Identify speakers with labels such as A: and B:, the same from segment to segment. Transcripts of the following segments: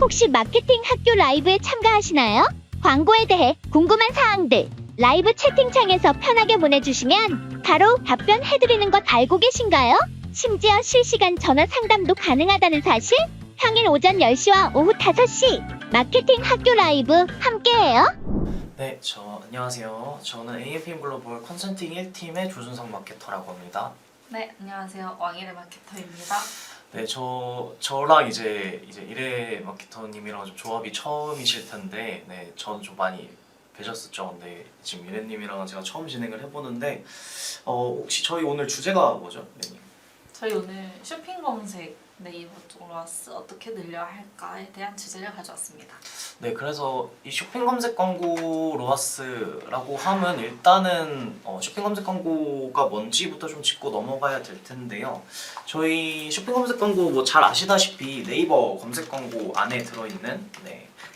A: 혹시 마케팅 학교 라이브에 참가하시나요? 광고에 대해 궁금한 사항들 라이브 채팅창에서 편하게 보내주시면 바로 답변해드리는 것 알고 계신가요? 심지어 실시간 전화 상담도 가능하다는 사실? 평일 오전 10시와 오후 5시 마케팅 학교 라이브 함께해요.
B: 네, 안녕하세요. 저는 AMPM 글로벌 컨설팅 1팀의 조준성 마케터라고 합니다.
C: 네, 안녕하세요. 왕일의 마케터입니다.
B: 네, 저랑 이제 일의 마케터님이랑 좀 조합이 처음이실 텐데, 네, 저는 좀 많이 뵈셨었죠. 근데 지금 일혜님이랑 제가 처음 진행을 해보는데, 혹시 저희 오늘 주제가 뭐죠, 일혜님?
C: 저희 오늘 쇼핑 검색 네이버 로아스 어떻게 늘려야 할까에 대한 주제를 가져왔습니다.
B: 네, 그래서 이 쇼핑 검색 광고 로아스라고 하면 일단은 쇼핑 검색 광고가 뭔지부터 좀 짚고 넘어가야 될 텐데요. 저희 쇼핑 검색 광고 뭐 잘 아시다시피 네이버 검색 광고 안에 들어있는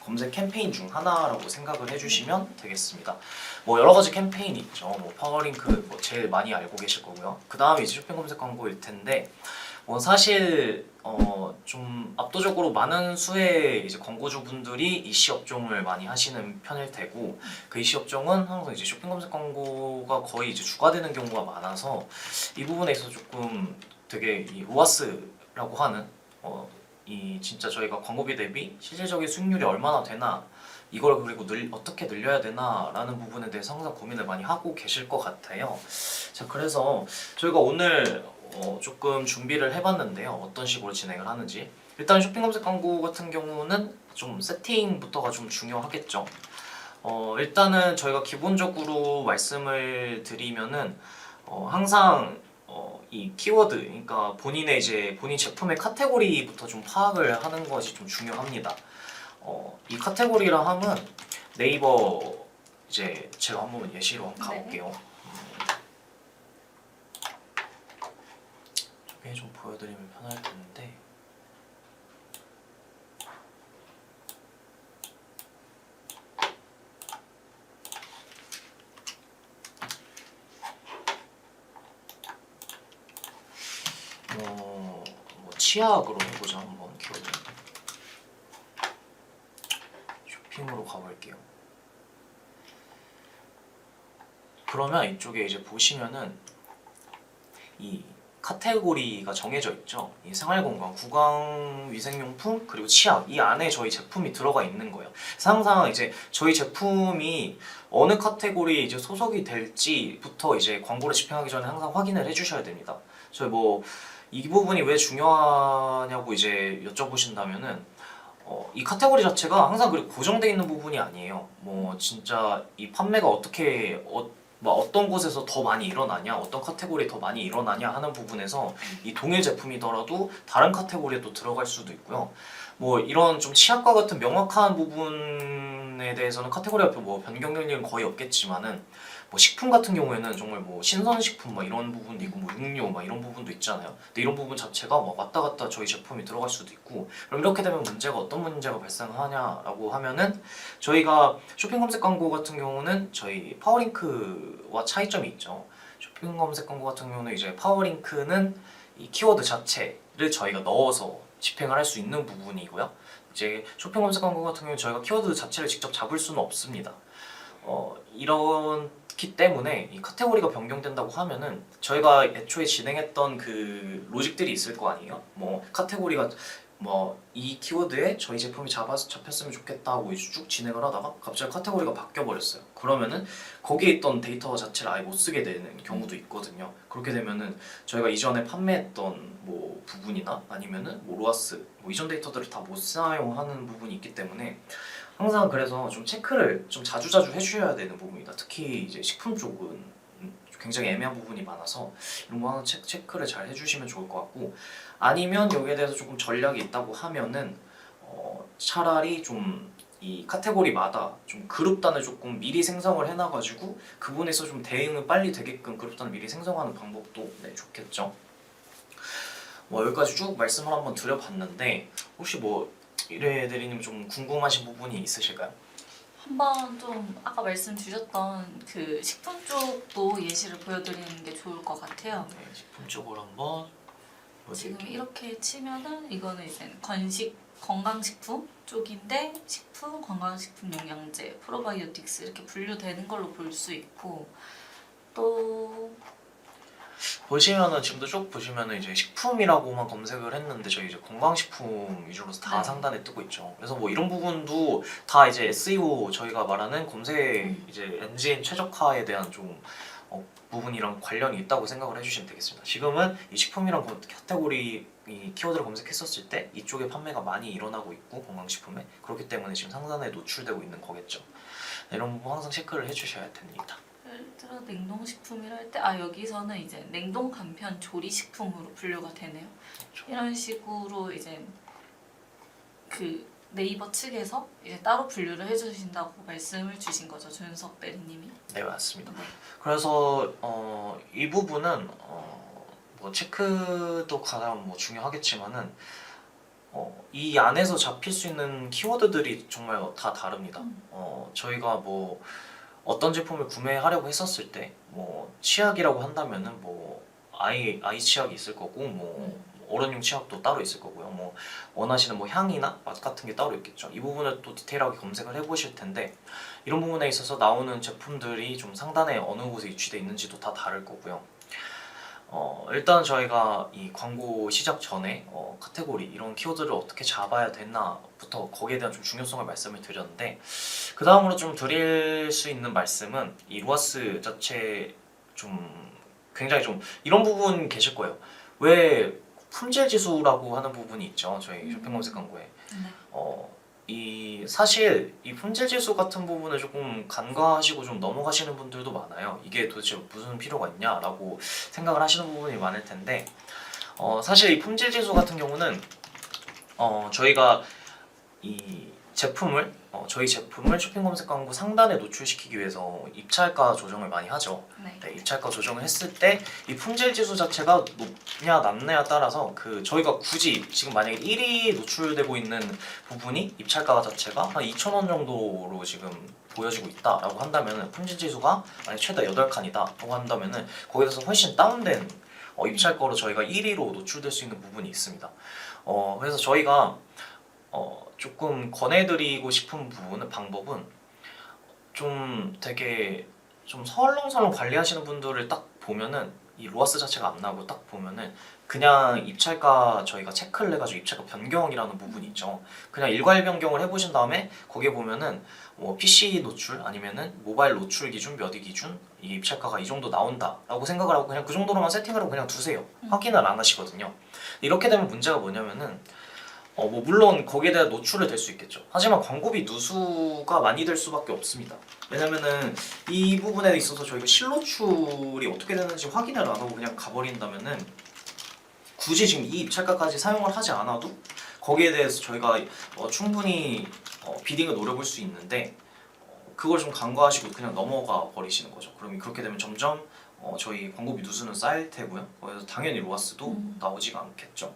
B: 검색 캠페인 중 하나라고 생각을 해주시면 되겠습니다. 뭐 여러 가지 캠페인이 있죠. 뭐 파워링크 뭐 제일 많이 알고 계실 거고요. 그 다음에 이제 쇼핑 검색 광고일 텐데. 사실 좀 압도적으로 많은 수의 이제 광고주분들이 이씨 업종을 많이 하시는 편일 테고 그 이씨 업종은 항상 이제 쇼핑 검색 광고가 거의 이제 주가 되는 경우가 많아서 이 부분에 있어서 조금 되게 이 로아스라고 하는 이 진짜 저희가 광고비 대비 실질적인 수익률이 얼마나 되나 이걸 그리고 어떻게 늘려야 되나 라는 부분에 대해서 항상 고민을 많이 하고 계실 것 같아요. 자, 그래서 저희가 오늘 조금 준비를 해봤는데요. 어떤 식으로 진행을 하는지. 일단 쇼핑 검색 광고 같은 경우는 좀 세팅부터가 좀 중요하겠죠. 일단은 저희가 기본적으로 말씀을 드리면은 항상 이 키워드, 그러니까 본인 제품의 카테고리부터 좀 파악을 하는 것이 좀 중요합니다. 이 카테고리라 함은 네이버 이제 제가 한번 예시로 한번 가볼게요. 저게 좀 보여드리면 편할 텐데. 뭐 치약으로 해보자 한번 키워드. 쇼핑으로 가볼게요. 그러면 이쪽에 이제 보시면은 이 카테고리가 정해져 있죠. 이 생활건강, 구강위생용품, 그리고 치약 이 안에 저희 제품이 들어가 있는 거예요. 그래서 항상 이제 저희 제품이 어느 카테고리에 이제 소속이 될지부터 이제 광고를 집행하기 전에 항상 확인을 해주셔야 됩니다. 저희 뭐 이 부분이 왜 중요하냐고 이제 여쭤보신다면은 이 카테고리 자체가 항상 그렇게 고정되어 있는 부분이 아니에요. 뭐 진짜 이 판매가 어떻게 뭐 어떤 곳에서 더 많이 일어나냐, 어떤 카테고리에 더 많이 일어나냐 하는 부분에서 이 동일 제품이더라도 다른 카테고리에 또 들어갈 수도 있고요. 뭐 이런 좀 치약과 같은 명확한 부분에 대해서는 카테고리가 뭐 변경 경력은 거의 없겠지만은 뭐 식품 같은 경우에는 정말 뭐 신선식품 막 이런 부분도 있고 뭐 육류 막 이런 부분도 있잖아요. 근데 이런 부분 자체가 막 왔다 갔다 저희 제품이 들어갈 수도 있고 그럼 이렇게 되면 어떤 문제가 발생하냐라고 하면은 저희가 쇼핑 검색 광고 같은 경우는 저희 파워링크와 차이점이 있죠. 쇼핑 검색 광고 같은 경우는 이제 파워링크는 이 키워드 자체를 저희가 넣어서 집행을 할 수 있는 부분이고요. 이제 쇼핑 검색 광고 같은 경우는 저희가 키워드 자체를 직접 잡을 수는 없습니다. 이렇기 때문에 이 카테고리가 변경된다고 하면은 저희가 애초에 진행했던 그 로직들이 있을 거 아니에요? 뭐 카테고리가 뭐 이 키워드에 저희 제품이 잡혔으면 좋겠다 하고 이제 쭉 진행을 하다가 갑자기 카테고리가 바뀌어 버렸어요. 그러면은 거기에 있던 데이터 자체를 아예 못 쓰게 되는 경우도 있거든요. 그렇게 되면은 저희가 이전에 판매했던 뭐 부분이나 아니면은 뭐 로아스 뭐 이전 데이터들을 다 못 사용하는 부분이 있기 때문에 항상 그래서 좀 체크를 좀 자주자주 해주셔야 되는 부분이다. 특히 이제 식품 쪽은 굉장히 애매한 부분이 많아서 이런 거 하나 체크를 잘 해주시면 좋을 것 같고 아니면 여기에 대해서 조금 전략이 있다고 하면은 차라리 좀 이 카테고리마다 좀 그룹단을 조금 미리 생성을 해놔가지고 그 부분에서 좀 대응을 빨리 되게끔 그룹단을 미리 생성하는 방법도 좋겠죠. 뭐 여기까지 쭉 말씀을 한번 드려봤는데 혹시 뭐 이래 대리님 좀 궁금하신 부분이 있으실까요?
C: 한번 좀 아까 말씀 주셨던 그 식품 쪽도 예시를 보여드리는 게 좋을 것 같아요.
B: 네, 식품 쪽으로 한번
C: 지금
B: 보여드릴게요.
C: 이렇게 치면은 이거는 이제 건식 건강식품 쪽인데 식품, 건강식품, 영양제, 프로바이오틱스 이렇게 분류되는 걸로 볼 수 있고 또
B: 보시면은 지금도 쭉 보시면은 이제 식품이라고만 검색을 했는데 저희 이제 건강식품 위주로 다
C: 네.
B: 상단에 뜨고 있죠. 그래서 뭐 이런 부분도 다 이제 SEO 저희가 말하는 검색 이제 엔진 최적화에 대한 좀 부분이랑 관련이 있다고 생각을 해주시면 되겠습니다. 지금은 이 식품이랑 카테고리 이 키워드를 검색했었을 때 이쪽에 판매가 많이 일어나고 있고 건강식품에 그렇기 때문에 지금 상단에 노출되고 있는 거겠죠. 이런 부분 항상 체크를 해주셔야 됩니다.
C: 예를 들어 냉동식품이라 할 때 여기서는 이제 냉동 간편 조리식품으로 분류가 되네요. 이런 식으로 이제 그 네이버 측에서 이제 따로 분류를 해주신다고 말씀을 주신 거죠, 준석 대리님이.
B: 네, 맞습니다.
C: 네.
B: 그래서 이 부분은 뭐 체크도 가장 뭐 중요하겠지만은 이 안에서 잡힐 수 있는 키워드들이 정말 다 다릅니다. 저희가 뭐 어떤 제품을 구매하려고 했었을 때 뭐 치약이라고 한다면은 뭐 아이 치약이 있을 거고 뭐 어른용 치약도 따로 있을 거고요. 뭐 원하시는 뭐 향이나 맛 같은 게 따로 있겠죠. 이 부분을 또 디테일하게 검색을 해보실 텐데 이런 부분에 있어서 나오는 제품들이 좀 상단에 어느 곳에 위치되어 있는지도 다 다를 거고요. 일단 저희가 이 광고 시작 전에 카테고리 이런 키워드를 어떻게 잡아야 되나부터 거기에 대한 좀 중요성을 말씀을 드렸는데 그 다음으로 좀 드릴 수 있는 말씀은 이 로아스 자체 좀 굉장히 좀 이런 부분 계실 거예요. 왜 품질 지수라고 하는 부분이 있죠. 저희 쇼핑 검색 광고에.
C: 네.
B: 이 사실 이 품질 지수 같은 부분을 조금 간과하시고 좀 넘어가시는 분들도 많아요. 이게 도대체 무슨 필요가 있냐라고 생각을 하시는 부분이 많을 텐데 사실 이 품질 지수 같은 경우는 저희가 이 제품을 저희 제품을 쇼핑 검색 광고 상단에 노출시키기 위해서 입찰가 조정을 많이 하죠.
C: 네.
B: 네, 입찰가 조정을 했을 때 이 품질 지수 자체가 높냐 낮냐에 따라서 그 저희가 굳이 지금 만약에 1위 노출되고 있는 부분이 입찰가 자체가 한 2,000원 정도로 지금 보여지고 있다라고 한다면은 품질 지수가 만약 최대 8칸이다라고 한다면은 거기서 훨씬 다운된 입찰가로 저희가 1위로 노출될 수 있는 부분이 있습니다. 그래서 저희가 조금 권해드리고 싶은 방법은 좀 되게 좀 설렁설렁 관리하시는 분들을 딱 보면은 이 로아스 자체가 안 나오고 딱 보면은 그냥 입찰가 저희가 체크를 해가지고 입찰가 변경이라는 부분이 있죠. 그냥 일괄 변경을 해보신 다음에 거기에 보면은 뭐 PC 노출 아니면은 모바일 노출 기준 몇 위 기준 이 입찰가가 이 정도 나온다라고 생각을 하고 그냥 그 정도로만 세팅을 하고 그냥 두세요. 확인을 안 하시거든요. 이렇게 되면 문제가 뭐냐면은 뭐 물론 거기에 대한 노출을 될 수 있겠죠. 하지만 광고비 누수가 많이 될 수밖에 없습니다. 왜냐면은 이 부분에 있어서 저희가 실노출이 어떻게 되는지 확인을 안 하고 그냥 가버린다면은 굳이 지금 이 입찰가까지 사용을 하지 않아도 거기에 대해서 저희가 충분히 비딩을 노려볼 수 있는데 그걸 좀 간과하시고 그냥 넘어가 버리시는 거죠. 그럼 그렇게 되면 점점 저희 광고비 누수는 쌓일 테고요. 그래서 당연히 로아스도 나오지가 않겠죠.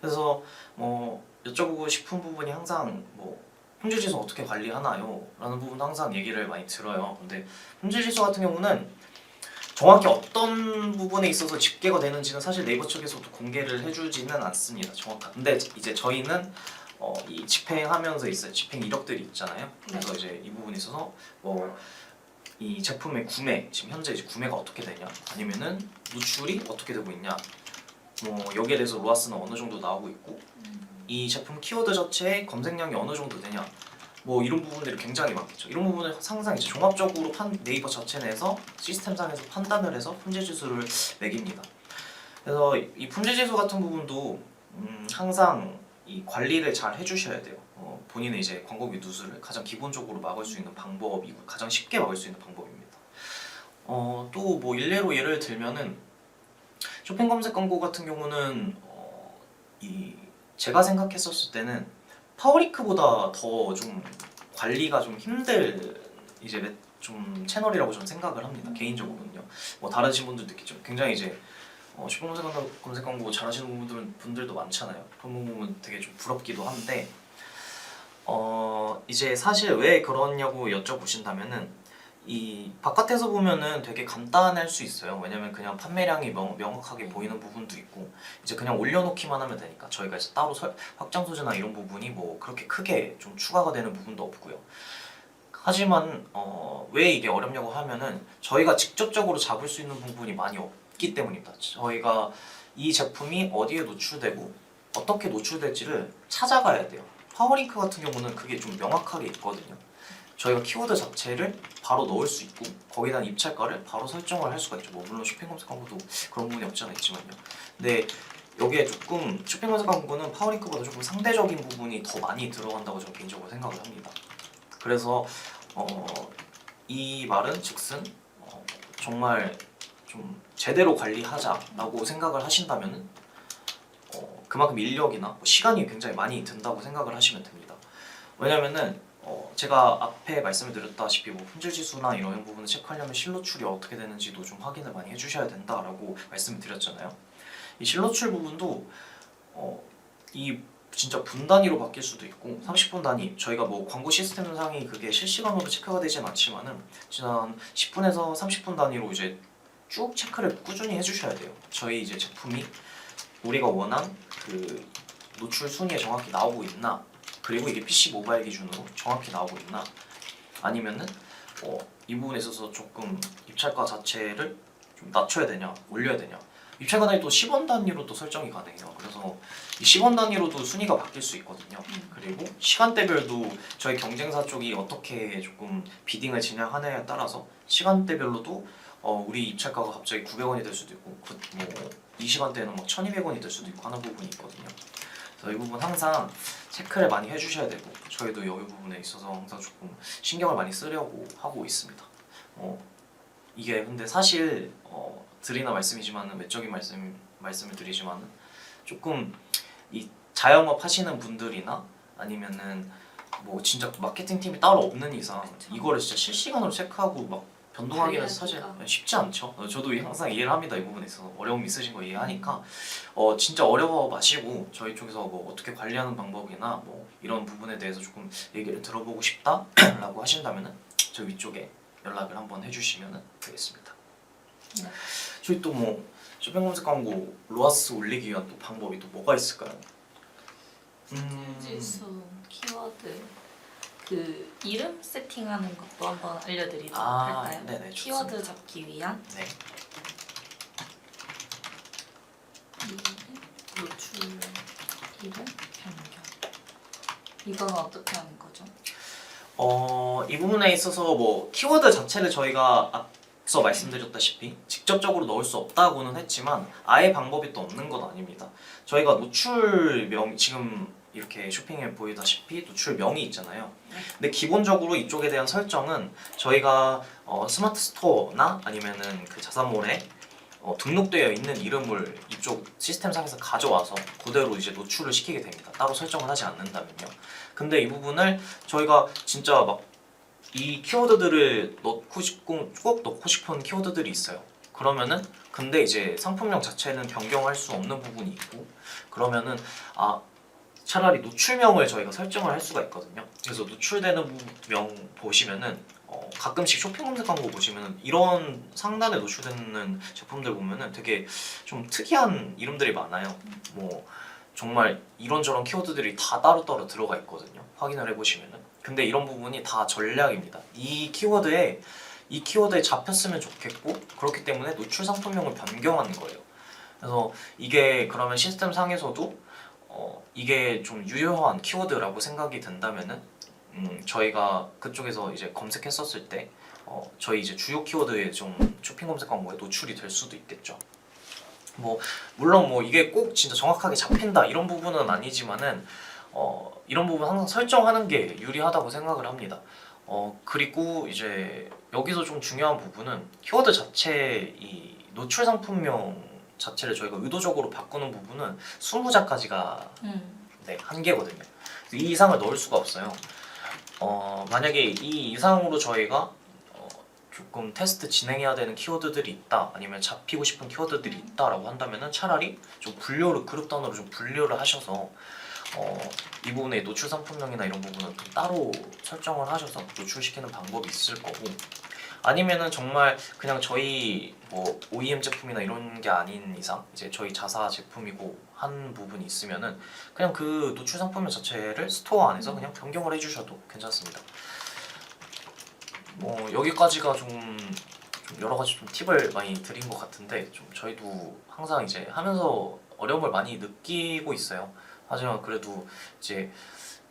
B: 그래서 뭐 여쭤보고 싶은 부분이 항상 뭐 품질지수 어떻게 관리하나요? 라는 부분 항상 얘기를 많이 들어요. 근데 품질지수 같은 경우는 정확히 어떤 부분에 있어서 집계가 되는지는 사실 네이버 측에서도 공개를 해주지는 않습니다. 정확한. 근데 이제 저희는 이 집행하면서 있어요. 집행 이력들이 있잖아요. 그래서 이제 이 부분에 있어서 뭐 이 제품의 구매 지금 현재 이제 구매가 어떻게 되냐, 아니면은 노출이 어떻게 되고 있냐, 뭐 여기에 대해서 로아스는 어느 정도 나오고 있고 이 제품 키워드 자체의 검색량이 어느 정도 되냐, 뭐 이런 부분들이 굉장히 많겠죠. 이런 부분을 항상 이제 종합적으로 네이버 자체 내에서 시스템상에서 판단을 해서 품질 지수를 매깁니다. 그래서 이 품질 지수 같은 부분도 항상 이 관리를 잘 해주셔야 돼요. 본인의 이제 광고비 누수를 가장 기본적으로 막을 수 있는 방법이고 가장 쉽게 막을 수 있는 방법입니다. 또 뭐 일례로 예를 들면은 쇼핑 검색 광고 같은 경우는 이 제가 생각했었을 때는 파워리크보다 더 좀 관리가 좀 힘들 이제 좀 채널이라고 저는 생각을 합니다. 개인적으로는요. 뭐 다르신 분들도 있겠죠. 굉장히 이제 쇼핑 검색 광고 잘하시는 분들도 많잖아요. 그런 부분 되게 좀 부럽기도 한데 이제 사실 왜 그러냐고 여쭤보신다면은 이 바깥에서 보면은 되게 간단할 수 있어요. 왜냐면 그냥 판매량이 명확하게 보이는 부분도 있고 이제 그냥 올려놓기만 하면 되니까 저희가 이제 따로 확장 소재나 이런 부분이 뭐 그렇게 크게 좀 추가가 되는 부분도 없고요. 하지만 왜 이게 어렵냐고 하면은 저희가 직접적으로 잡을 수 있는 부분이 많이 없기 때문입니다. 저희가 이 제품이 어디에 노출되고 어떻게 노출될지를 찾아가야 돼요. 파워링크 같은 경우는 그게 좀 명확하게 있거든요. 저희가 키워드 자체를 바로 넣을 수 있고 거기다 입찰가를 바로 설정을 할 수가 있죠. 뭐 물론 쇼핑 검색 광고도 그런 부분이 없지 않아 있지만요. 근데 여기에 조금 쇼핑 검색 광고는 파워링크보다 조금 상대적인 부분이 더 많이 들어간다고 저는 개인적으로 생각을 합니다. 그래서 이 말은 즉슨 정말 좀 제대로 관리하자라고 생각을 하신다면은 그만큼 인력이나 뭐 시간이 굉장히 많이 든다고 생각을 하시면 됩니다. 왜냐면은 제가 앞에 말씀을 드렸다시피 뭐 품질 지수나 이런 부분을 체크하려면 실노출이 어떻게 되는지도 좀 확인을 많이 해주셔야 된다라고 말씀을 드렸잖아요. 이 실노출 부분도 이 진짜 분 단위로 바뀔 수도 있고 30분 단위 저희가 뭐 광고 시스템상이 그게 실시간으로 체크가 되진 않지만은 지난 10분에서 30분 단위로 이제 쭉 체크를 꾸준히 해주셔야 돼요. 저희 이제 제품이 우리가 원한 그 노출 순위에 정확히 나오고 있나, 그리고 이게 PC 모바일 기준으로 정확히 나오고 있나, 아니면은 이 부분에 있어서 조금 입찰가 자체를 좀 낮춰야 되냐, 올려야 되냐. 입찰가 단위도 10원 단위로도 설정이 가능해요. 그래서 이 10원 단위로도 순위가 바뀔 수 있거든요. 그리고 시간대별도 저희 경쟁사 쪽이 어떻게 조금 비딩을 진행하느냐에 따라서 시간대별로도 우리 입찰가가 갑자기 900원이 될 수도 있고 뭐 이 시간대에는 막 1200원이 될 수도 있고 하는 부분이 있거든요. 그래서 이 부분 항상 체크를 많이 해주셔야 되고 저희도 여기 부분에 있어서 항상 조금 신경을 많이 쓰려고 하고 있습니다. 이게 근데 사실 드리나 말씀이지만은 외적인 말씀을 드리지만은 조금 이 자영업 하시는 분들이나 아니면은 뭐 진짜 마케팅 팀이 따로 없는 이상
C: 그쵸.
B: 이거를 진짜 실시간으로 체크하고 막 변동하기는 사실
C: 관리하기가.
B: 쉽지 않죠. 저도 항상 이해를 합니다. 이 부분에 있어서 어려움 있으신 거 이해하니까 진짜 어려워 마시고 저희 쪽에서 뭐 어떻게 관리하는 방법이나 뭐 이런 부분에 대해서 조금 얘기를 들어보고 싶다라고 하신다면은 저 위쪽에 연락을 한번 해주시면 되겠습니다.
C: 네.
B: 저희 또 뭐 쇼핑 검색 광고 로아스 올리기 위한 또 방법이 또 뭐가 있을까요?
C: 지수, 키워드, 그 이름 세팅하는 것도 한번 알려드리도록 할까요?
B: 네네,
C: 키워드
B: 좋습니다.
C: 잡기 위한
B: 네.
C: 노출 이름 변경. 이건 어떻게 하는 거죠?
B: 이 부분에 있어서 뭐 키워드 자체를 저희가 앞서 말씀드렸다시피 직접적으로 넣을 수 없다고는 했지만 아예 방법이 또 없는 건 아닙니다. 저희가 노출명 지금 이렇게 쇼핑에 보이다시피 노출명이 있잖아요. 근데 기본적으로 이쪽에 대한 설정은 저희가 스마트 스토어나 아니면은 그 자사몰에 등록되어 있는 이름을 이쪽 시스템상에서 가져와서 그대로 이제 노출을 시키게 됩니다. 따로 설정을 하지 않는다면요. 근데 이 부분을 저희가 진짜 막 이 키워드들을 꼭 넣고 싶은 키워드들이 있어요. 그러면은 근데 이제 상품명 자체는 변경할 수 없는 부분이 있고 그러면은 차라리 노출명을 저희가 설정을 할 수가 있거든요. 그래서 노출되는 명 보시면은 가끔씩 쇼핑 검색 광고 보시면은 이런 상단에 노출되는 제품들 보면은 되게 좀 특이한 이름들이 많아요. 뭐 정말 이런저런 키워드들이 다 따로따로 들어가 있거든요. 확인을 해보시면은. 근데 이런 부분이 다 전략입니다. 이 키워드에 잡혔으면 좋겠고 그렇기 때문에 노출 상품명을 변경하는 거예요. 그래서 이게 그러면 시스템 상에서도 이게 좀 유효한 키워드라고 생각이 든다면은 저희가 그쪽에서 이제 검색했었을 때 저희 이제 주요 키워드에 좀 쇼핑 검색 광고에 노출이 될 수도 있겠죠. 뭐 물론 뭐 이게 꼭 진짜 정확하게 잡힌다 이런 부분은 아니지만은 이런 부분 항상 설정하는 게 유리하다고 생각을 합니다. 그리고 이제 여기서 좀 중요한 부분은 키워드 자체 이 노출 상품명 자체를 저희가 의도적으로 바꾸는 부분은 20자까지가 네, 한계거든요. 이 이상을 넣을 수가 없어요. 만약에 이 이상으로 저희가 조금 테스트 진행해야 되는 키워드들이 있다 아니면 잡히고 싶은 키워드들이 있다라고 한다면은 차라리 좀 분류를 그룹 단위로 좀 분류를 하셔서 이 부분에 노출 상품명이나 이런 부분은 좀 따로 설정을 하셔서 노출시키는 방법이 있을 거고 아니면은 정말 그냥 저희 뭐 OEM 제품이나 이런 게 아닌 이상 이제 저희 자사 제품이고 한 부분이 있으면은 그냥 그 노출 상품 자체를 스토어 안에서 그냥 변경을 해주셔도 괜찮습니다. 뭐 여기까지가 좀 여러 가지 좀 팁을 많이 드린 것 같은데 좀 저희도 항상 이제 하면서 어려움을 많이 느끼고 있어요. 하지만 그래도 이제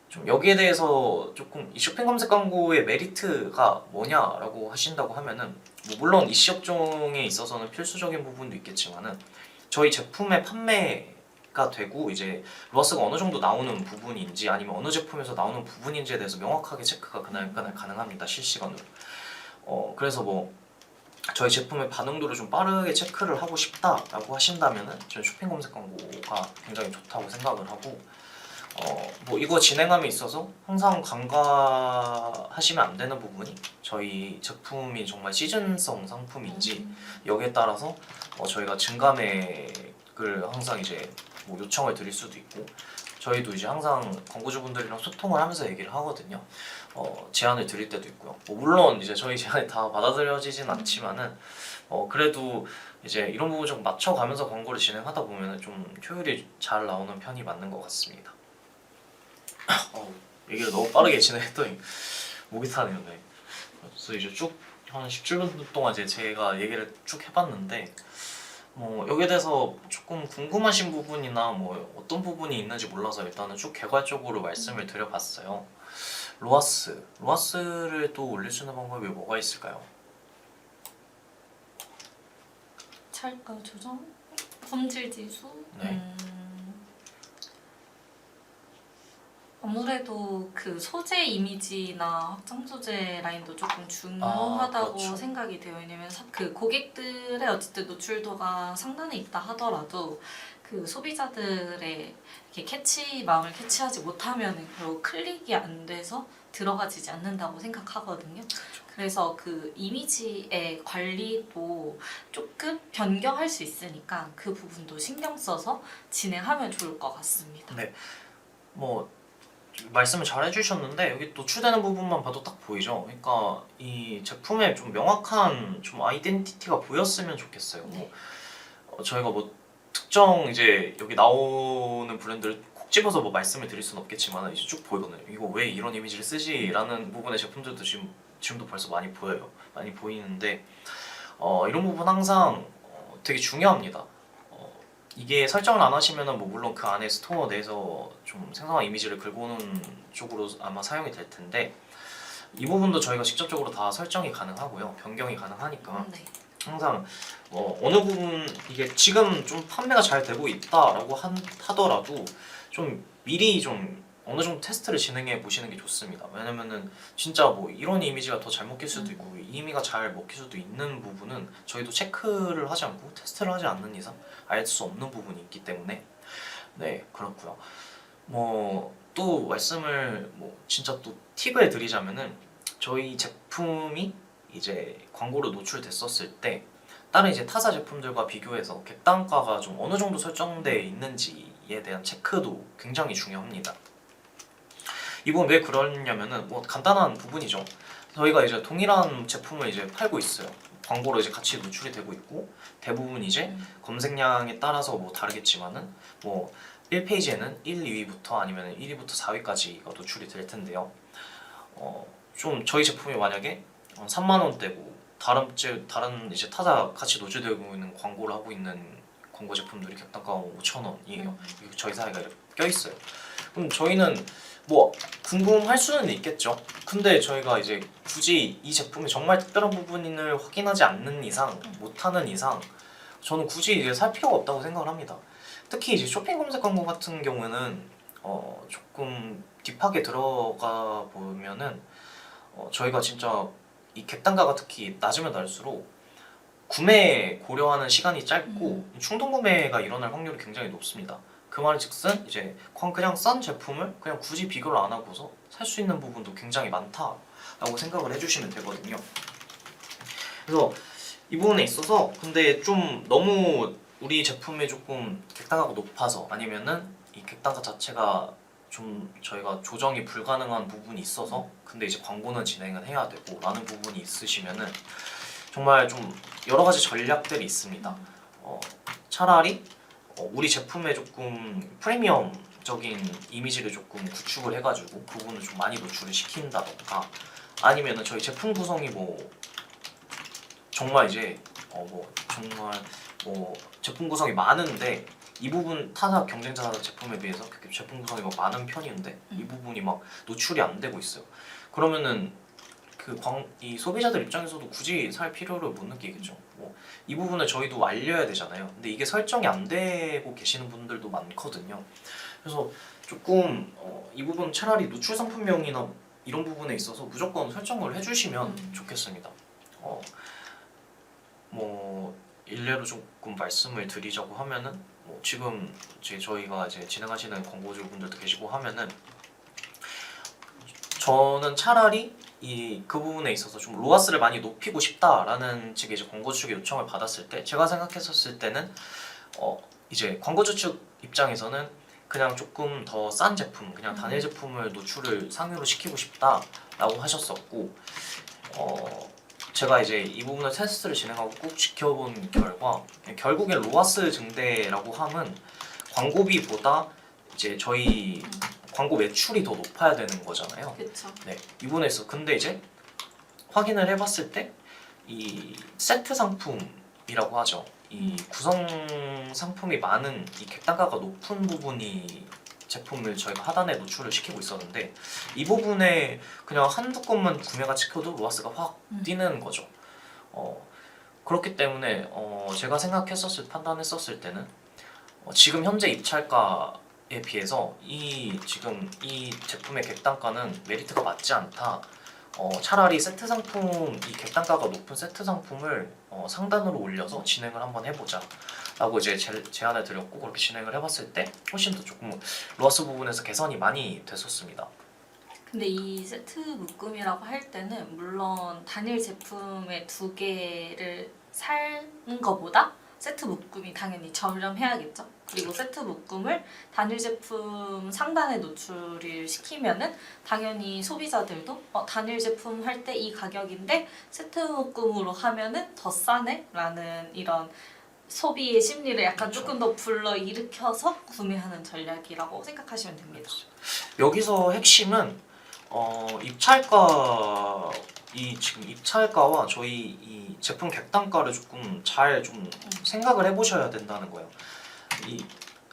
B: 좀 여기에 대해서 조금 이 쇼핑 검색 광고의 메리트가 뭐냐라고 하신다고 하면은 뭐 물론 이씨 업종에 있어서는 필수적인 부분도 있겠지만은 저희 제품의 판매가 되고 이제 로하스가 어느 정도 나오는 부분인지 아니면 어느 제품에서 나오는 부분인지에 대해서 명확하게 체크가 그날 가능합니다. 실시간으로. 그래서 뭐 저희 제품의 반응도를 좀 빠르게 체크를 하고 싶다라고 하신다면은 저는 쇼핑 검색 광고가 굉장히 좋다고 생각을 하고 뭐 이거 진행함에 있어서 항상 간과하시면 안 되는 부분이 저희 제품이 정말 시즌성 상품인지 여기에 따라서 저희가 증감액을 항상 이제 뭐 요청을 드릴 수도 있고 저희도 이제 항상 광고주분들이랑 소통을 하면서 얘기를 하거든요. 제안을 드릴 때도 있고요. 뭐 물론 이제 저희 제안이 다 받아들여지진 않지만은 그래도 이제 이런 부분 좀 맞춰가면서 광고를 진행하다 보면 좀 효율이 잘 나오는 편이 맞는 것 같습니다. 얘기를 너무 빠르게 진행했더니 목이 타네요. 네. 그래서 이제 쭉 한 17분 동안 이제 제가 얘기를 쭉 해봤는데 뭐 여기에 대해서 조금 궁금하신 부분이나 뭐 어떤 부분이 있는지 몰라서 일단은 쭉 개괄적으로 말씀을 드려봤어요. 로하스를 또 올릴 수 있는 방법이 뭐가 있을까요?
C: 찰가 조정, 품질 지수.
B: 네.
C: 아무래도 그 소재 이미지나 확장 소재 라인도 조금 중요하다고
B: 그렇죠.
C: 생각이 돼요. 왜냐면 그 고객들의 어쨌든 노출도가 상단에 있다 하더라도 그 소비자들의 이렇게 마음을 캐치하지 못하면 결국 클릭이 안 돼서 들어가지지 않는다고 생각하거든요. 그래서 그 이미지의 관리도 조금 변경할 수 있으니까 그 부분도 신경 써서 진행하면 좋을 것 같습니다.
B: 네. 뭐 말씀을 잘 해주셨는데 여기 노출되는 부분만 봐도 딱 보이죠. 그러니까 이 제품에 좀 명확한 좀 아이덴티티가 보였으면 좋겠어요.
C: 네.
B: 저희가 뭐 특정 이제 여기 나오는 브랜드를 콕 집어서 뭐 말씀을 드릴 수는 없겠지만 이제 쭉 보이거든요. 이거 왜 이런 이미지를 쓰지?라는 부분의 제품들도 지금도 벌써 많이 보여요. 많이 보이는데 이런 부분 항상 되게 중요합니다. 이게 설정을 안 하시면은 뭐 물론 그 안에 스토어 내에서 좀 생성한 이미지를 긁어 오는 쪽으로 아마 사용이 될 텐데 이 부분도 저희가 직접적으로 다 설정이 가능하고요. 변경이 가능하니까
C: 네.
B: 항상 어느 부분 이게 지금 좀 판매가 잘 되고 있다라고 하더라도 좀 미리 좀 어느 정도 테스트를 진행해 보시는 게 좋습니다. 왜냐면은 진짜 뭐 이런 이미지가 더 잘 먹힐 수도 있고 이 이미지가 잘 먹힐 수도 있는 부분은 저희도 체크를 하지 않고 테스트를 하지 않는 이상 알 수 없는 부분이 있기 때문에 네 그렇고요. 뭐 또 말씀을 뭐 진짜 또 팁을 드리자면은 저희 제품이 이제 광고로 노출됐었을 때 다른 이제 타사 제품들과 비교해서 객단가가 좀 어느 정도 설정돼 있는지에 대한 체크도 굉장히 중요합니다. 이건 왜 그러냐면은 뭐 간단한 부분이죠. 저희가 이제 동일한 제품을 이제 팔고 있어요. 광고로 이제 같이 노출이 되고 있고 대부분 이제 검색량에 따라서 뭐 다르겠지만은 뭐 1페이지에는 1, 2위부터 아니면 1위부터 4위까지가 노출이 될 텐데요. 좀 저희 제품이 만약에 3만 원대고 다른 이제 타사 같이 노출되고 있는 광고를 하고 있는 광고 제품들이 객단가가 5,000원이에요. 저희 사이가 이렇게 껴 있어요. 그럼 저희는 뭐 궁금할 수는 있겠죠. 근데 저희가 이제 굳이 이 제품이 정말 특별한 부분을 확인하지 않는 이상, 못하는 이상 저는 굳이 이제 살 필요가 없다고 생각을 합니다. 특히 이제 쇼핑 검색 광고 같은 경우에는 조금 딥하게 들어가 보면은 저희가 진짜 이 객단가가 특히 낮으면 낮을수록 구매 고려하는 시간이 짧고 충동 구매가 일어날 확률이 굉장히 높습니다. 그 말인즉슨 이제 그냥 싼 제품을 그냥 굳이 비교를 안 하고서 살 수 있는 부분도 굉장히 많다라고 생각을 해주시면 되거든요. 그래서 이 부분에 있어서 근데 좀 너무 우리 제품이 조금 객단가가 높아서 아니면은 이 객단가 자체가 좀 저희가 조정이 불가능한 부분이 있어서 근데 이제 광고는 진행은 해야 되고 라는 부분이 있으시면은 정말 좀 여러 가지 전략들이 있습니다. 차라리 우리 제품에 조금 프리미엄적인 이미지를 조금 구축을 해가지고 그 부분을 좀 많이 노출을 시킨다던가 아니면은 저희 제품 구성이 뭐 정말 이제 정말 제품 구성이 많은데 이 부분 타사 경쟁자 제품에 비해서 그렇게 제품 구성이 막 많은 편인데 이 부분이 막 노출이 안 되고 있어요. 그러면은 이 소비자들 입장에서도 굳이 살 필요를 못 느끼겠죠. 이 부분을 저희도 알려야 되잖아요. 근데 이게 설정이 안 되고 계시는 분들도 많거든요. 그래서 조금 이 부분 차라리 노출 상품명이나 이런 부분에 있어서 무조건 설정을 해주시면 좋겠습니다. 뭐 일례로 조금 말씀을 드리자고 하면은 지금 저희가 이제 진행하시는 광고주분들도 계시고 하면은 저는 차라리 그 부분에 있어서 좀 로아스를 많이 높이고 싶다라는 측의 이제 광고주 측의 요청을 받았을 때 제가 생각했었을 때는 이제 광고주 측 입장에서는 그냥 조금 더 싼 제품, 그냥 단일 제품을 노출을 상위로 시키고 싶다라고 하셨었고 제가 이제 이 부분을 테스트를 진행하고 꼭 지켜본 결과 결국엔 로아스 증대라고 함은 광고비보다 이제 저희 광고 매출이 더 높아야 되는 거잖아요.
C: 그렇죠.
B: 네, 이 부분에서 근데 이제 확인을 해봤을 때 이 세트 상품이라고 하죠. 이 구성 상품이 많은 이 객단가가 높은 부분이 제품을 저희가 하단에 노출을 시키고 있었는데 이 부분에 그냥 한두 건만 구매가 찍혀도 로아스가 확 뛰는 거죠. 그렇기 때문에 제가 판단했었을 때는 지금 현재 입찰가에 비해서 지금 이 제품의 객단가는 메리트가 맞지 않다. 차라리 세트 상품 이 객단가가 높은 세트 상품을 상단으로 올려서 진행을 한번 해보자 라고 이제 제안을 드렸고 그렇게 진행을 해봤을 때 훨씬 더 조금 로아스 부분에서 개선이 많이 됐었습니다.
C: 근데 이 세트 묶음이라고 할 때는 물론 단일 제품의 두 개를 사는 것보다 세트 묶음이 당연히 저렴해야겠죠. 그리고 세트 묶음을 단일 제품 상단에 노출을 시키면은 당연히 소비자들도 단일 제품 할 때 이 가격인데 세트 묶음으로 하면은 더 싸네? 라는 이런 소비의 심리를 약간
B: 그렇죠.
C: 조금 더 불러일으켜서 구매하는 전략이라고 생각하시면 됩니다.
B: 여기서 핵심은 입찰가 지금 입찰가와 저희 이 제품 객단가를 조금 잘 생각을 해보셔야 된다는 거예요.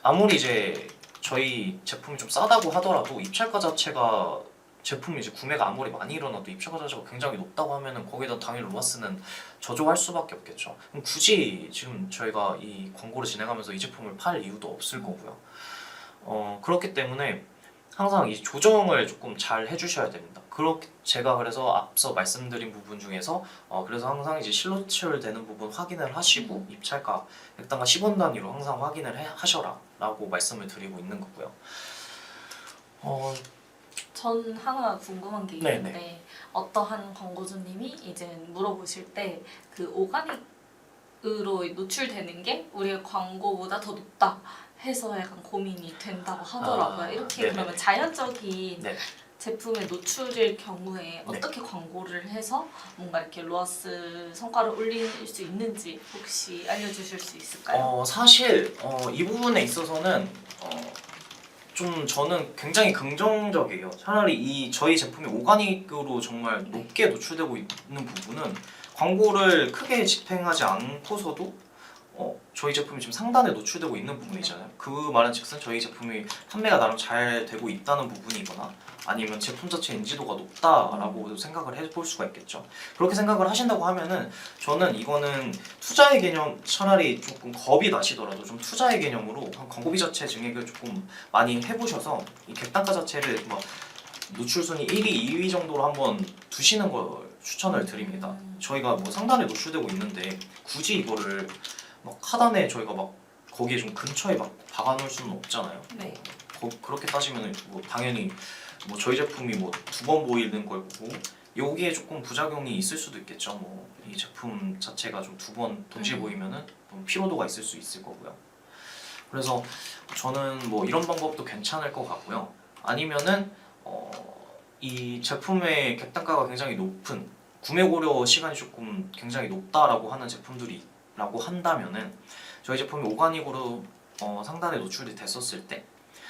B: 아무리 이제 저희 제품이 좀 싸다고 하더라도 입찰가 자체가 제품이 이제 구매가 아무리 많이 일어나도 입찰가 자체가 굉장히 높다고 하면은 거기다 당연히 로아스는 저조할 수밖에 없겠죠. 그럼 굳이 지금 저희가 이 광고를 진행하면서 이 제품을 팔 이유도 없을 거고요. 그렇기 때문에 항상 이 조정을 조금 잘 해주셔야 됩니다. 제가 그래서 앞서 말씀드린 부분 중에서 그래서 항상 이제 실노출 되는 부분 확인을 하시고 입찰가 객단가 10원 단위로 항상 확인을 하셔라 라고 말씀을 드리고 있는 거고요.
C: 전 하나 궁금한 게
B: 네네.
C: 있는데 어떠한 광고주님이 이제 물어보실 때 그 오가닉으로 노출되는 게 우리의 광고보다 더 높다 해서 약간 고민이 된다고 하더라고요. 이렇게
B: 네네네.
C: 그러면 자연적인
B: 네.
C: 제품의 노출일 경우에 어떻게 광고를 해서 뭔가 이렇게 로아스 성과를 올릴 수 있는지 혹시 알려주실 수 있을까요?
B: 사실 이 부분에 있어서는 좀 저는 굉장히 긍정적이에요. 차라리 저희 제품이 오가닉으로 정말 높게 노출되고 있는 부분은 광고를 크게 집행하지 않고서도 저희 제품이 지금 상단에 노출되고 있는 부분이잖아요. 그 말은즉슨 저희 제품이 판매가 나름 잘 되고 있다는 부분이거나 아니면 제품 자체 인지도가 높다라고 생각을 해볼 수가 있겠죠. 그렇게 생각을 하신다고 하면은 저는 이거는 투자의 개념 차라리 조금 겁이 나시더라도 좀 투자의 개념으로 광고비 자체 증액을 조금 많이 해보셔서 이 객단가 자체를 막 노출 순위 1위, 2위 정도로 한번 두시는 걸 추천을 드립니다. 저희가 뭐 상단에 노출되고 있는데 굳이 이거를 막 하단에 저희가 막 거기에 좀 근처에 막 박아놓을 수는 없잖아요.
C: 네.
B: 그렇게 따지면 뭐 당연히 뭐 저희 제품이 뭐 2번 보이는 걸 보고 여기에 조금 부작용이 있을 수도 있겠죠. 뭐 이 제품 자체가 좀 2번 동시에 보이면은 좀 피로도가 있을 수 있을 거고요. 그래서 저는 뭐 이런 방법도 괜찮을 것 같고요. 아니면은 이 제품의 객단가가 굉장히 높은 구매 고려 시간이 조금 굉장히 높다라고 하는 제품들이라고 한다면은 저희 제품이 오가닉으로 상단에 노출이 됐었을 때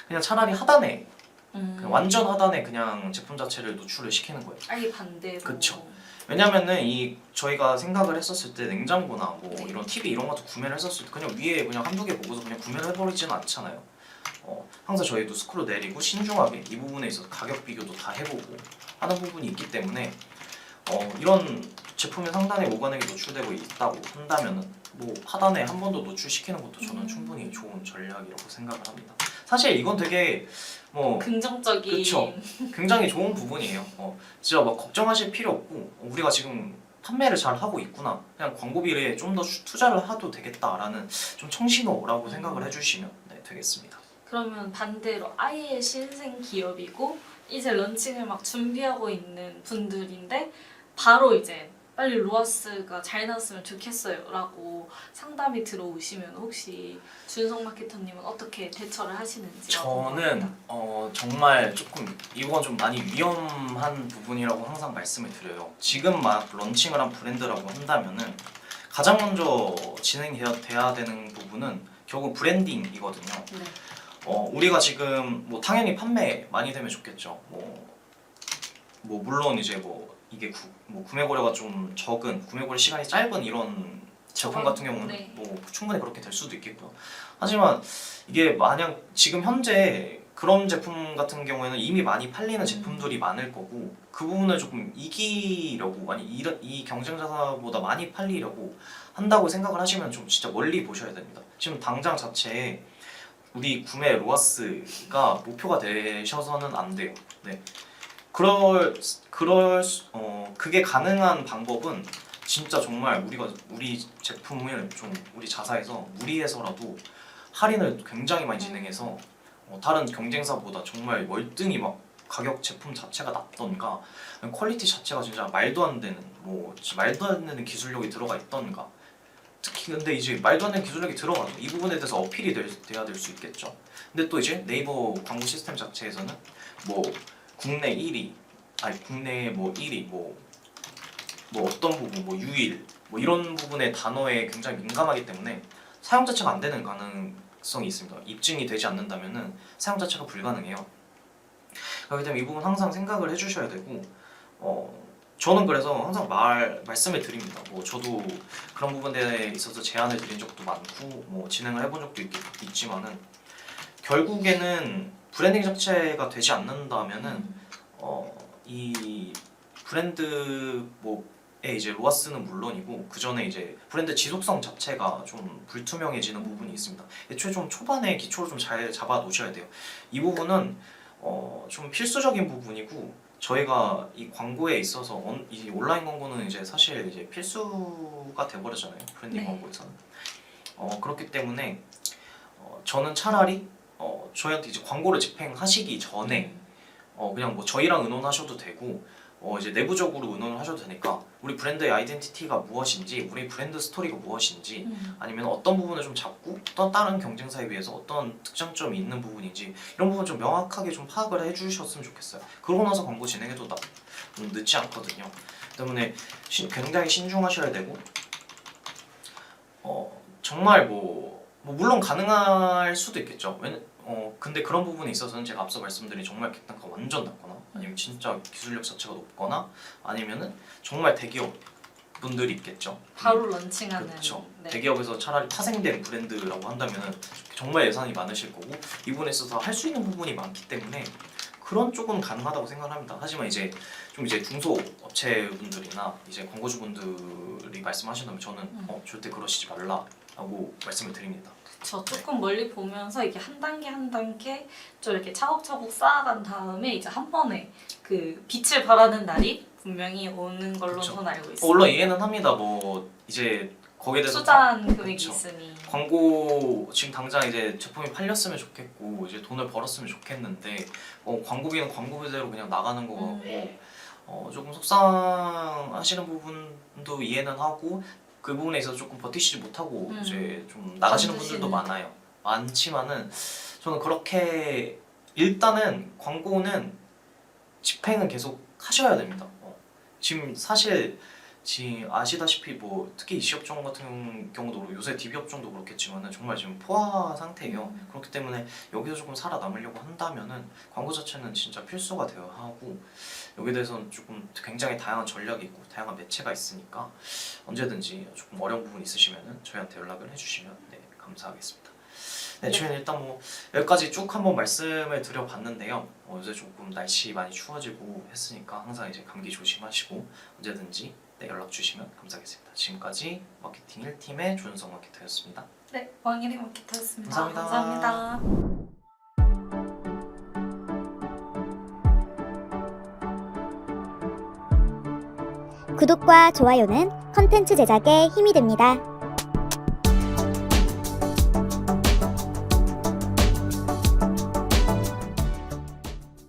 B: 그냥 차라리 하단에 그냥 완전 하단에 그냥 제품 자체를 노출을 시키는 거예요.
C: 아예 반대로.
B: 그쵸. 왜냐면은 이 저희가 생각을 했었을 때 냉장고나 뭐
C: 네.
B: 이런 TV 이런 것도 구매를 했었을 때 그냥 위에 그냥 한두 개 보고서 그냥 구매를 해버리지는 않잖아요. 항상 저희도 스크롤 내리고 신중하게 이 부분에 있어서 가격 비교도 다 해보고 하는 부분이 있기 때문에 이런 제품이 상단에 오가닉이 노출되고 있다고 한다면은 뭐 하단에 한 번 더 노출시키는 것도 저는 충분히 좋은 전략이라고 생각을 합니다. 사실 이건 되게
C: 긍정적인.
B: 그쵸. 굉장히 좋은 부분이에요. 진짜 막 걱정하실 필요 없고 우리가 지금 판매를 잘 하고 있구나. 그냥 광고비에 좀 더 투자를 해도 되겠다라는 좀 청신호라고 생각을 해주시면 되겠습니다.
C: 그러면 반대로 아예 신생 기업이고 이제 런칭을 막 준비하고 있는 분들인데 바로 이제 빨리 로아스가 잘 나왔으면 좋겠어요 라고 상담이 들어오시면 혹시 준성 마케터님은 어떻게 대처를 하시는지
B: 저는 정말 조금 이건 좀 많이 위험한 부분이라고 항상 말씀을 드려요. 지금 막 런칭을 한 브랜드라고 한다면은 가장 먼저 진행돼야 되는 부분은 결국 브랜딩이거든요.
C: 네.
B: 우리가 지금 뭐 당연히 판매 많이 되면 좋겠죠. 뭐 물론 이제 뭐 이게 구매 고려가 좀 적은 구매 고려 시간이 짧은 이런 제품 같은 경우는
C: 네.
B: 뭐 충분히 그렇게 될 수도 있겠고요. 하지만 이게 만약 지금 현재 그런 제품 같은 경우에는 이미 많이 팔리는 제품들이 많을 거고 그 부분을 조금 이기려고 아니 이 경쟁자보다 많이 팔리려고 한다고 생각을 하시면 좀 진짜 멀리 보셔야 됩니다. 지금 당장 자체에 우리 구매 로아스가 목표가 되셔서는 안 돼요. 네. 그게 가능한 방법은 진짜 정말 우리 제품을 좀 우리 자사에서 무리해서라도 할인을 굉장히 많이 진행해서 다른 경쟁사보다 정말 월등히 막 가격 제품 자체가 낮던가 퀄리티 자체가 진짜 말도 안 되는 기술력이 들어가 있던가 특히 근데 이제 말도 안 되는 기술력이 들어가도 이 부분에 대해서 어필이 돼야 될 수 있겠죠. 근데 또 이제 네이버 광고 시스템 자체에서는 뭐 국내 1위, 아니 국내 뭐 1위, 뭐 어떤 부분, 뭐 유일, 뭐 이런 부분의 단어에 굉장히 민감하기 때문에 사용 자체가 안 되는 가능성이 있습니다. 입증이 되지 않는다면은 사용 자체가 불가능해요. 그렇기 때문에 이 부분 항상 생각을 해주셔야 되고, 저는 그래서 항상 말씀을 드립니다. 뭐 저도 그런 부분에 있어서 제안을 드린 적도 많고, 뭐 진행을 해본 적도 있지만은 결국에는 브랜딩 자체가 되지 않는다면은 이 브랜드 뭐에 이제 로아스는 물론이고 그 전에 이제 브랜드 지속성 자체가 좀 불투명해지는 부분이 있습니다. 애초에 좀 초반에 기초를 좀 잘 잡아 놓으셔야 돼요. 이 부분은 좀 필수적인 부분이고 저희가 이 광고에 있어서 이 온라인 광고는 이제 사실 이제 필수가 돼버렸잖아요. 브랜딩
C: 네.
B: 광고에서는. 그렇기 때문에 저는 차라리 저희한테 이제 광고를 집행하시기 전에 그냥 뭐 저희랑 의논하셔도 되고 이제 내부적으로 의논을 하셔도 되니까 우리 브랜드의 아이덴티티가 무엇인지 우리 브랜드 스토리가 무엇인지 아니면 어떤 부분을 좀 잡고 또 다른 경쟁사에 비해서 어떤 특장점이 있는 부분인지 이런 부분 좀 명확하게 좀 파악을 해주셨으면 좋겠어요. 그러고 나서 광고 진행해도 늦지 않거든요. 때문에 굉장히 신중하셔야 되고 정말 물론 가능할 수도 있겠죠. 근데 그런 부분에 있어서는 제가 앞서 말씀드린 정말 객단가가 완전 낮거나 아니면 진짜 기술력 자체가 높거나 아니면은 정말 대기업 분들이 있겠죠.
C: 바로 런칭하는.
B: 그렇죠.
C: 네.
B: 대기업에서 차라리 파생된 브랜드라고 한다면은 정말 예산이 많으실 거고 이 부분에 있어서 할 수 있는 부분이 많기 때문에 그런 쪽은 가능하다고 생각합니다. 하지만 이제 중소 업체분들이나 이제 광고주분들이 말씀하신다면 저는 절대 그러시지 말라라고 말씀을 드립니다.
C: 저 조금 멀리 보면서 이게 한 단계 한 단계 좀 이렇게 차곡차곡 쌓아간 다음에 이제 한 번에 그 빛을 발하는 날이 분명히 오는 걸로
B: 그쵸.
C: 저는 알고 있어요.
B: 물론 이해는 합니다. 뭐 이제 거기에 대해서
C: 투자한 금액이
B: 그쵸.
C: 있으니.
B: 광고 지금 당장 이제 제품이 팔렸으면 좋겠고 이제 돈을 벌었으면 좋겠는데 광고비는 광고비대로 그냥 나가는 거 같고 조금 속상하시는 부분도 이해는 하고 그 부분에 있어서 조금 버티시지 못하고 이제 좀 나가시는 분들도 많지만은 저는 그렇게 일단은 광고는 집행은 계속 하셔야 됩니다. 지금 사실 지금 아시다시피 뭐 특히 이시업종 같은 경우도 요새 DB업종도 그렇겠지만은 정말 지금 포화 상태예요. 그렇기 때문에 여기서 조금 살아남으려고 한다면은 광고 자체는 진짜 필수가 되어야 하고, 여기에 대해서는 조금 굉장히 다양한 전략이 있고 다양한 매체가 있으니까 언제든지 조금 어려운 부분 있으시면은 저희한테 연락을 해주시면 감사하겠습니다. 네, 저희는 일단 뭐 여기까지 쭉 한번 말씀을 드려봤는데요. 요새 조금 날씨 많이 추워지고 했으니까 항상 이제 감기 조심하시고 언제든지 연락 주시면 감사하겠습니다. 지금까지 마케팅 1팀의 조윤성 마케터였습니다.
C: 네, 왕일의 마케터였습니다.
B: 감사합니다.
D: 구독과 좋아요는 컨텐츠 제작에 힘이 됩니다.